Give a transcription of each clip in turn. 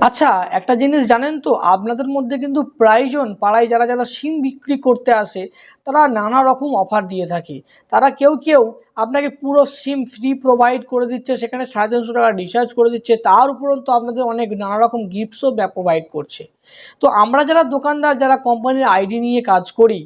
আচ্ছা, একটা জিনিস জানেন তো, আপনাদের মধ্যে কিন্তু প্রায়জন পাড়ায় যারা সিম বিক্রি করতে আসে তারা নানা রকম অফার দিয়ে থাকে। তারা কেউ আপনাকে পুরো সিম ফ্রি প্রোভাইড করে দিচ্ছে, সেখানে 350 টাকা রিচার্জ করে দিচ্ছে, তার উপরন্তু আপনাদের অনেক নানা রকম গিফটসও প্রোভাইড করছে। তো আমরা যারা দোকানদার, যারা কোম্পানির আইডি নিয়ে কাজ করি,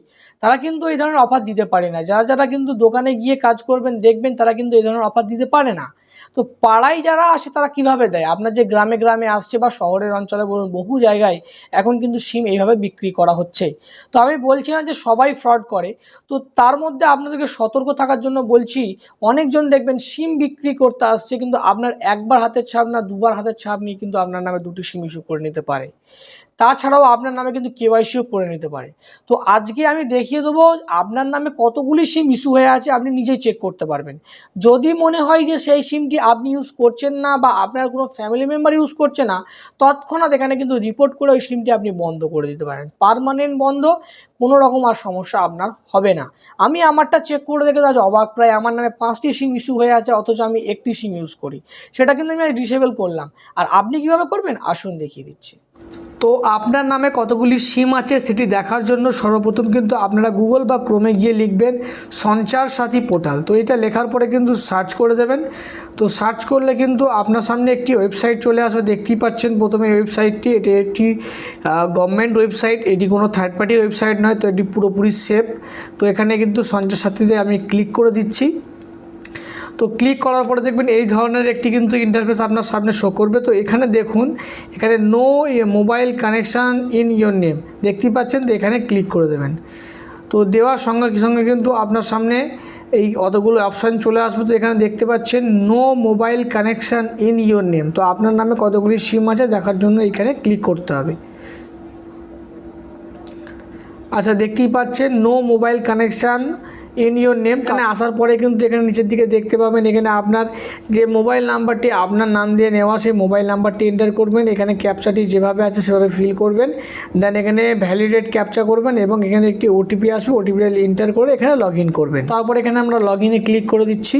তারা কিন্তু এই ধরনের অফার দিতে পারে না। যারা কিন্তু দোকানে গিয়ে কাজ করবেন দেখবেন তারা কিন্তু এই ধরনের অফার দিতে পারে না। তো পাড়ায় যারা আসে তারা কিভাবে দেয়? আপনার যে গ্রামে আসছে বা শহরের অঞ্চলে বলুন, বহু জায়গায় এখন কিন্তু সিম এইভাবে বিক্রি করা হচ্ছে। তো আমি বলছি না যে সবাই ফ্রড করে, তো তার মধ্যে আপনাদেরকে সতর্ক থাকার জন্য বলছি। অনেকজন দেখবেন সিম বিক্রি করতে আসছে, কিন্তু আপনার একবার হাতের ছাপ না দুবার হাতের ছাপ নিয়ে কিন্তু আপনার নামে দুটি সিম ইস্যু করে নিতে পারে। তাছাড়াও আপনার নামে কিন্তু কেওয়াইসিও করে নিতে পারে। তো আজকে আমি দেখিয়ে দেবো আপনার নামে কতগুলি সিম ইস্যু হয়ে আছে, আপনি নিজেই চেক করতে পারবেন। যদি মনে হয় যে সেই সিমটি আপনি ইউজ করছেন না বা আপনার কোনো ফ্যামিলি মেম্বার ইউজ করছে না, তৎক্ষণাৎ এখানে কিন্তু রিপোর্ট করে ওই সিমটি আপনি বন্ধ করে দিতে পারেন, পার্মানেন্ট বন্ধ। কোনো রকম আর সমস্যা আপনার হবে না। আমি আমারটা চেক করে দেখে আজ অবাক, প্রায় আমার নামে 5টি সিম ইস্যু হয়ে আছে, অথচ আমি একটি সিম ইউজ করি। সেটা কিন্তু আমি ডিসেবল করলাম। আর আপনি কীভাবে করবেন আসুন দেখিয়ে দিচ্ছি। তো আপনার নামে কতগুলি সিম আছে সেটি দেখার জন্য সর্বপ্রথম কিন্তু আপনারা গুগল বা ক্রোমে গিয়ে লিখবেন সঞ্চার সাথী পোর্টাল। তো এটা লেখার পরে কিন্তু সার্চ করে দেবেন। তো সার্চ করলে কিন্তু আপনার সামনে একটি ওয়েবসাইট চলে আসবে, দেখতেই পাচ্ছেন প্রথমে ওয়েবসাইটটি। এটি একটি গভর্নমেন্ট ওয়েবসাইট, এটি কোনো থার্ড পার্টি ওয়েবসাইট নয়, তো এটি পুরোপুরি সেফ। তো এখানে কিন্তু সঞ্চার সাথীতে আমি ক্লিক করে দিচ্ছি। তো ক্লিক করার পরে দেখবেন এই ধরনের একটি কিন্তু ইন্টারফেস আপনার সামনে শো করবে। তো এখানে দেখুন, এখানে no mobile connection in your name দেখতেই পাচ্ছেন, তো এখানে ক্লিক করে দেবেন। তো দেওয়ার সঙ্গে কিন্তু আপনার সামনে এই অতগুলো অপশান চলে আসবে। তো এখানে দেখতে পাচ্ছেন no mobile connection in your name. তো আপনার নামে কতগুলি সিম আছে দেখার জন্য এখানে ক্লিক করতে হবে। আচ্ছা, দেখতেই পাচ্ছেন no mobile connection in your name. এখানে আসার পরে কিন্তু এখানে নিচের দিকে দেখতে পাবেন, এখানে আপনার যে মোবাইল নাম্বারটি আপনার নাম দিয়ে নেওয়া, সেই মোবাইল নাম্বারটি এন্টার করবেন। এখানে ক্যাপচাটি যেভাবে আছে সেভাবে ফিল করবেন, দেন এখানে ভ্যালিডেট ক্যাপচা করবেন এবং এখানে একটি ওটিপি আসবে, ওটিপি এন্টার করে এখানে লগ ইন করবেন। তারপর এখানে আমরা লগ ইনে ক্লিক করে দিচ্ছি।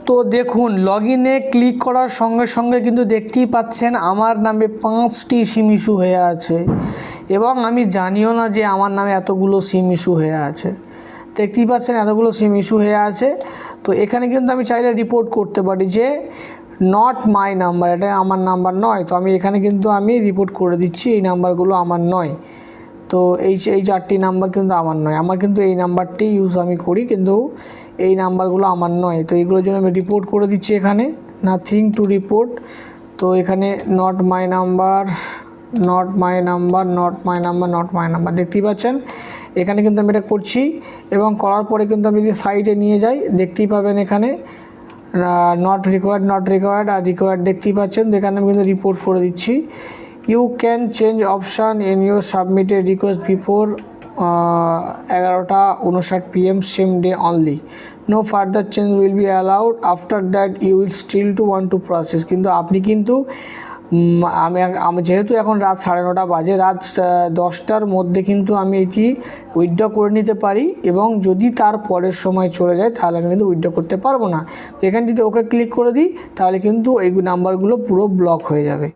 তো দেখুন, লগ ইনে ক্লিক করার সঙ্গে কিন্তু দেখতেই পাচ্ছেন আমার নামে 5টি সিম ইস্যু হয়ে আছে, এবং আমি জানিও না যে আমার নামে এতগুলো সিম ইস্যু হয়ে আছে। দেখতেই পাচ্ছেন এতগুলো সিম ইস্যু হয়ে আছে। তো এখানে কিন্তু আমি চাইলে রিপোর্ট করতে পারি যে নট মাই নাম্বার, এটা আমার নাম্বার নয়। তো আমি এখানে কিন্তু আমি রিপোর্ট করে দিচ্ছি এই নাম্বারগুলো আমার নয়। তো এই 4টি নাম্বার কিন্তু আমার নয়, আমার কিন্তু এই নাম্বারটি ইউজ আমি করি, কিন্তু এই নাম্বারগুলো আমার নয়। তো এইগুলোর জন্য আমি রিপোর্ট করে দিচ্ছি এখানে, নাথিং টু রিপোর্ট। তো এখানে not my number, not my number, not my number, not my number দেখতেই পাচ্ছেন। এখানে কিন্তু আমি এটা করছি, এবং করার পরে কিন্তু আমি যদি সাইটে নিয়ে যাই দেখতেই পাবেন এখানে নট রিকোয়ার্ড আর রিকোয়ার্ড দেখতেই পাচ্ছেন। তো এখানে আমি কিন্তু রিপোর্ট করে দিচ্ছি। You can change option in your submitted request before 11:59 PM same day only. No further change will be allowed after that you will still to want to process. কিন্তু আপনি কিন্তু আমি যেহেতু এখন রাত 9:30 বাজে, রাত 10টার মধ্যে কিন্তু আমি এটি উইথড্র করে নিতে পারি, এবং যদি তার পরের সময় চলে যায় তাহলে আমি কিন্তু উইথড্র করতে পারবো না। তো এখানে যদি ওকে ক্লিক করে দিই তাহলে কিন্তু এই নাম্বারগুলো পুরো ব্লক হয়ে যাবে।